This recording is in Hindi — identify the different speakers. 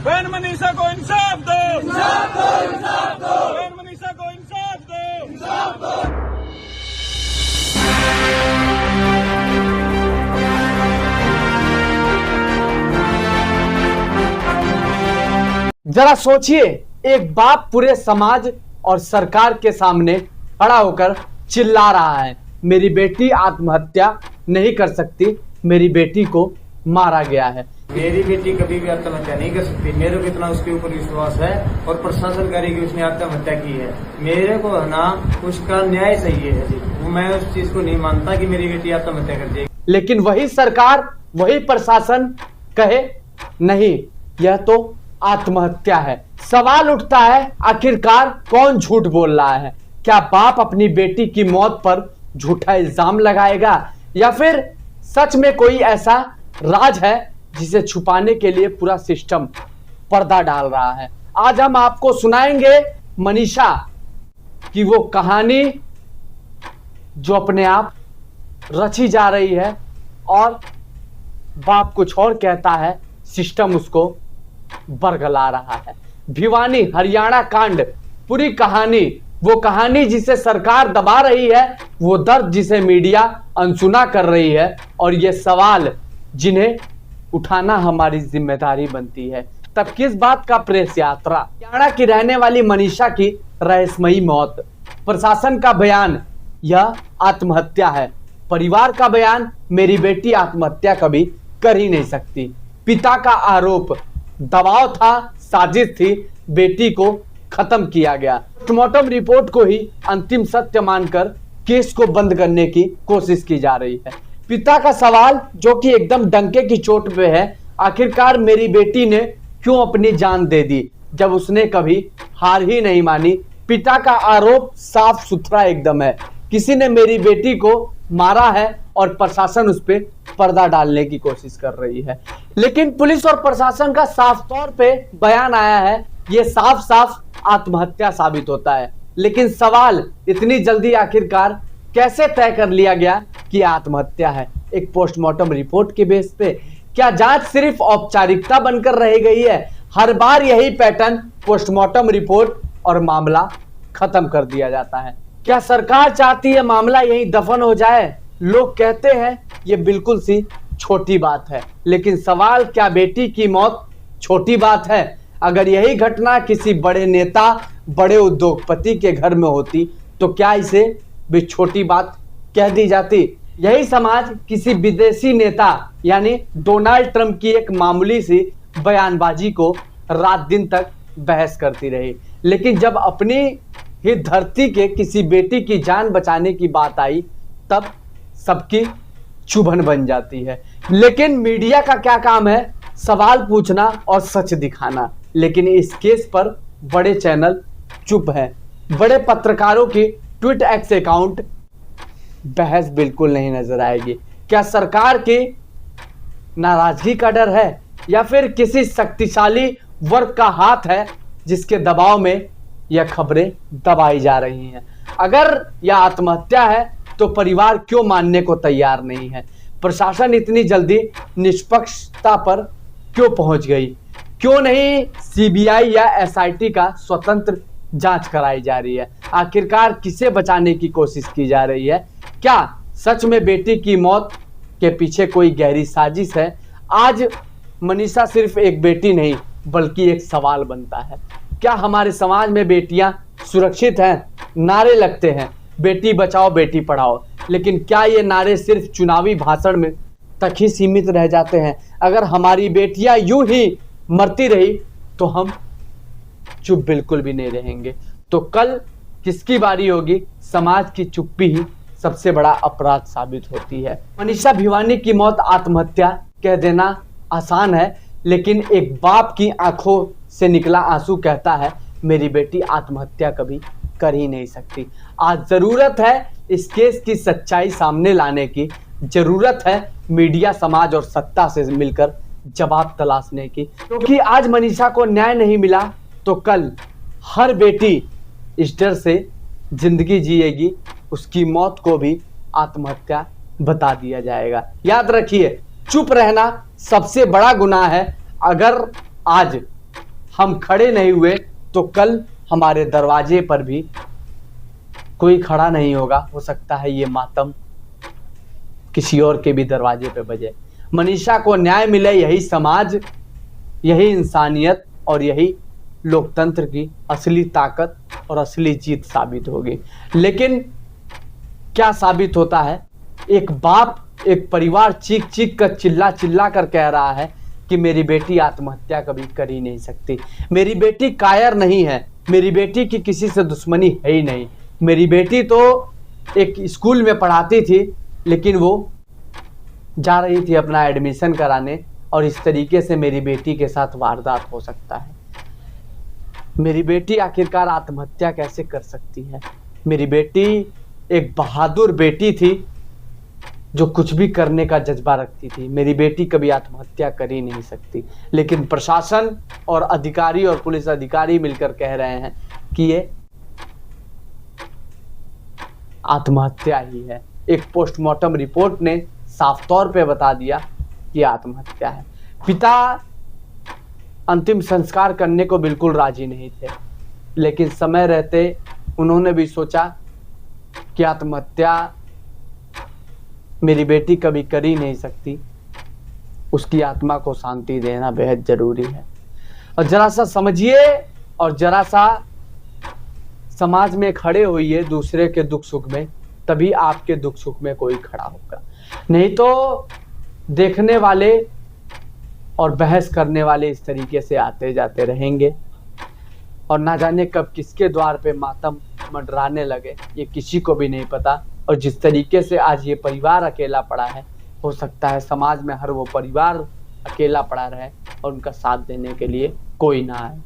Speaker 1: बहन मनीषा को इंसाफ दो,
Speaker 2: इंसाफ दो, इंसाफ दो,
Speaker 1: बहन मनीषा को इंसाफ दो,
Speaker 2: इंसाफ दो।
Speaker 3: जरा सोचिए, एक बाप पूरे समाज और सरकार के सामने खड़ा होकर चिल्ला रहा है, मेरी बेटी आत्महत्या नहीं कर सकती, मेरी बेटी को मारा गया है।
Speaker 4: मेरी बेटी कभी भी आत्महत्या नहीं कर सकती। मेरे को इतना उसके ऊपर विश्वास है और प्रशासन करेगी उसने आत्महत्या की है। मेरे को है ना उसका न्याय चाहिए है जी। मैं उस चीज को नहीं मानता कि मेरी बेटी आत्महत्या कर देगी।
Speaker 3: लेकिन वही सरकार, वही प्रशासन कहे नहीं, यह तो आत्महत्या है। सवाल उठता है, आखिरकार कौन झूठ बोल रहा है? क्या बाप अपनी बेटी की मौत पर झूठा इल्जाम लगाएगा या फिर सच में कोई ऐसा राज है जिसे छुपाने के लिए पूरा सिस्टम पर्दा डाल रहा है? आज हम आपको सुनाएंगे मनीषा की वो कहानी जो अपने आप रची जा रही है और बाप कुछ और कहता है, सिस्टम उसको बरगला रहा है। भिवानी हरियाणा कांड, पूरी कहानी, वो कहानी जिसे सरकार दबा रही है, वो दर्द जिसे मीडिया अनसुना कर रही है और ये सवाल जिन्हें उठाना हमारी जिम्मेदारी बनती है। तब किस बात का प्रेस यात्रा? हरियाणा की रहने वाली मनीषा की रहस्यमयी मौत, प्रशासन का बयान यह आत्महत्या है, परिवार का बयान मेरी बेटी आत्महत्या कभी कर ही नहीं सकती, पिता का आरोप दबाव था, साजिश थी, बेटी को खत्म किया गया। पोस्टमार्टम रिपोर्ट को ही अंतिम सत्य मानकर केस को बंद करने की कोशिश की जा रही है। पिता का सवाल जो कि एकदम डंके की चोट पे है, आखिरकार मेरी बेटी ने क्यों अपनी जान दे दी जब उसने कभी हार ही नहीं मानी। पिता का आरोप साफ सुथरा एकदम है, किसी ने मेरी बेटी को मारा है और प्रशासन उस पर पर्दा डालने की कोशिश कर रही है। लेकिन पुलिस और प्रशासन का साफ तौर पे बयान आया है, ये साफ साफ आत्महत्या साबित होता है। लेकिन सवाल, इतनी जल्दी आखिरकार कैसे तय कर लिया गया कि आत्महत्या है? एक पोस्टमार्टम रिपोर्ट के बेस पे? क्या जांच सिर्फ औपचारिकता बनकर रह गई है? हर बार यही पैटर्न, पोस्टमार्टम रिपोर्ट और मामला खत्म कर दिया जाता है। क्या सरकार चाहती है मामला यहीं दफन हो जाए? लोग कहते हैं ये बिल्कुल सी छोटी बात है, लेकिन सवाल, क्या बेटी की मौत छोटी बात है? अगर यही घटना किसी बड़े नेता, बड़े उद्योगपति के घर में होती तो क्या इसे भी छोटी बात कह दी जाती? यही समाज किसी विदेशी नेता यानी डोनाल्ड ट्रंप की एक मामूली सी बयानबाजी को रात दिन तक बहस करती रही, लेकिन जब अपनी ही धरती के किसी बेटी की जान बचाने की बात आई तब सबकी चुभन बन जाती है। लेकिन मीडिया का क्या काम है? सवाल पूछना और सच दिखाना। लेकिन इस केस पर बड़े चैनल चुप हैं, बड़े पत्रकारों की ट्वीट एक्स अकाउंट बहस बिल्कुल नहीं नजर आएगी। क्या सरकार की नाराजगी का डर है या फिर किसी शक्तिशाली वर्ग का हाथ है जिसके दबाव में यह खबरें दबाई जा रही हैं? अगर यह आत्महत्या है तो परिवार क्यों मानने को तैयार नहीं है? प्रशासन इतनी जल्दी निष्पक्षता पर क्यों पहुंच गई? क्यों नहीं सीबीआई या एसआईटी का स्वतंत्र जांच कराई जा रही है? आखिरकार किसे बचाने की कोशिश की जा रही है? क्या सच में बेटी की मौत के पीछे कोई गहरी साजिश है? आज मनीषा सिर्फ एक बेटी नहीं बल्कि एक सवाल बनता है, क्या हमारे समाज में बेटियां सुरक्षित हैं? नारे लगते हैं, बेटी बचाओ बेटी पढ़ाओ, लेकिन क्या ये नारे सिर्फ चुनावी भाषण में तक ही सीमित रह जाते हैं? अगर हमारी बेटियां यूं ही मरती रही तो हम चुप बिल्कुल भी नहीं रहेंगे। तो कल किसकी बारी होगी? समाज की चुप्पी ही सबसे बड़ा अपराध साबित होती है। मनीषा भिवानी की मौत आत्महत्या कह देना आसान है, लेकिन एक बाप की आंखों से निकला आंसू कहता है मेरी बेटी आत्महत्या कभी कर ही नहीं सकती। आज जरूरत है इस केस की सच्चाई सामने लाने की, जरूरत है मीडिया, समाज और सत्ता से मिलकर जवाब तलाशने की, क्योंकि आज मनीषा को न्याय नहीं मिला तो कल हर बेटी इस डर से जिंदगी जिएगी, उसकी मौत को भी आत्महत्या बता दिया जाएगा। याद रखिए, चुप रहना सबसे बड़ा गुनाह है। अगर आज हम खड़े नहीं हुए तो कल हमारे दरवाजे पर भी कोई खड़ा नहीं होगा। हो सकता है ये मातम किसी और के भी दरवाजे पे बजे। मनीषा को न्याय मिले, यही समाज, यही इंसानियत और यही लोकतंत्र की असली ताकत और असली जीत साबित होगी। लेकिन क्या साबित होता है? एक बाप, एक परिवार चीख चीख कर, चिल्ला चिल्ला कर कह रहा है कि मेरी बेटी आत्महत्या कभी कर ही नहीं सकती, मेरी बेटी कायर नहीं है, मेरी बेटी की किसी से दुश्मनी है ही नहीं, मेरी बेटी तो एक स्कूल में पढ़ाती थी लेकिन वो जा रही थी अपना एडमिशन कराने और इस तरीके से मेरी बेटी के साथ वारदात हो सकता है। मेरी बेटी आखिरकार आत्महत्या कैसे कर सकती है? मेरी बेटी एक बहादुर बेटी थी जो कुछ भी करने का जज्बा रखती थी। मेरी बेटी कभी आत्महत्या कर ही नहीं सकती। लेकिन प्रशासन और अधिकारी और पुलिस अधिकारी मिलकर कह रहे हैं कि ये आत्महत्या ही है। एक पोस्टमार्टम रिपोर्ट ने साफ तौर पे बता दिया कि आत्महत्या है। पिता अंतिम संस्कार करने को बिल्कुल राजी नहीं थे, लेकिन समय रहते उन्होंने भी सोचा कि आत्महत्या मेरी बेटी कभी कर ही नहीं सकती, उसकी आत्मा को शांति देना बेहद जरूरी है। और जरा सा समझिए और जरा सा समाज में खड़े होइए दूसरे के दुख सुख में, तभी आपके दुख सुख में कोई खड़ा होगा। नहीं तो देखने वाले और बहस करने वाले इस तरीके से आते जाते रहेंगे और ना जाने कब किसके द्वार पे मातम मंडराने लगे, ये किसी को भी नहीं पता। और जिस तरीके से आज ये परिवार अकेला पड़ा है, हो सकता है समाज में हर वो परिवार अकेला पड़ा रहे और उनका साथ देने के लिए कोई ना आए।